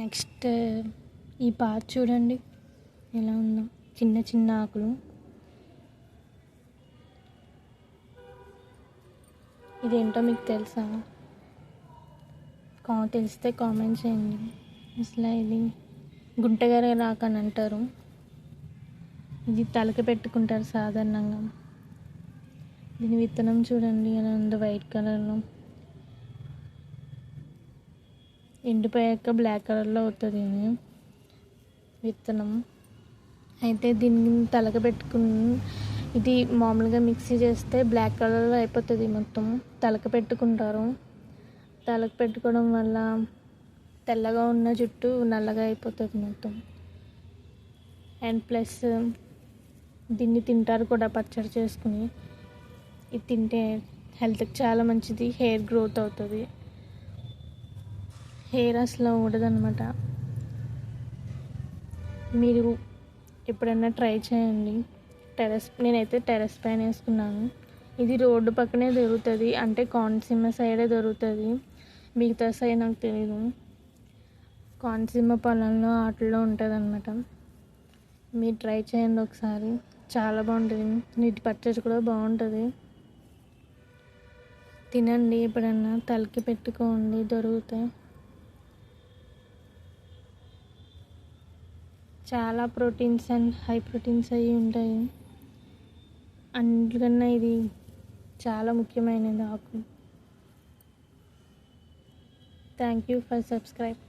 Next ఈ part చూడండి ఎలా ఉందో, చిన్న చిన్న ఆకులు. ఇదేంటో మీకు తెలుసా? తెలిస్తే కామెంట్ చేయండి. అసలు ఇది గుంటగర రాకు అని అంటారు. ఇది తలకి పెట్టుకుంటారు సాధారణంగా. దీని విత్తనం చూడండి ఎలా ఉందో, వైట్ కలర్లో. ఎండిపోయాక బ్లాక్ కలర్లో అవుతుంది ఇది విత్తనం. అయితే దీన్ని తలకి పెట్టుకుని, ఇది మామూలుగా మిక్సీ చేస్తే బ్లాక్ కలర్లో అయిపోతుంది మొత్తం. తలకి పెట్టుకుంటారు. తలకు పెట్టుకోవడం వల్ల తెల్లగా ఉన్న జుట్టు నల్లగా అయిపోతుంది మొత్తం. అండ్ ప్లస్ దీన్ని తింటారు కూడా పచ్చడి చేసుకుని. ఇది తింటే హెల్త్కి చాలా మంచిది. హెయిర్ గ్రోత్ అవుతుంది. హెయిర్ అసలు ఊడదన్నమాట. మీరు ఎప్పుడైనా ట్రై చేయండి. నేనైతే టెర్రస్ పైన వేసుకున్నాను. ఇది రోడ్డు పక్కనే దొరుకుతుంది, అంటే కోనసీమ సైడే దొరుకుతుంది. మిగతా సైడ్ నాకు తెలీదు. కోనసీమ పొలంలో వాటిల్లో ఉంటుంది అన్నమాట. మీరు ట్రై చేయండి ఒకసారి, చాలా బాగుంటుంది. నీటి పచ్చడి కూడా బాగుంటుంది. తినండి, ఎప్పుడన్నా తలకి పెట్టుకోండి, దొరుకుతాయి. చాలా ప్రోటీన్స్ అండ్ హై ప్రోటీన్స్ అవి ఉంటాయి. అన్నిటికన్నా ఇది చాలా ముఖ్యమైనది ఆకు. Thank you for subscribe.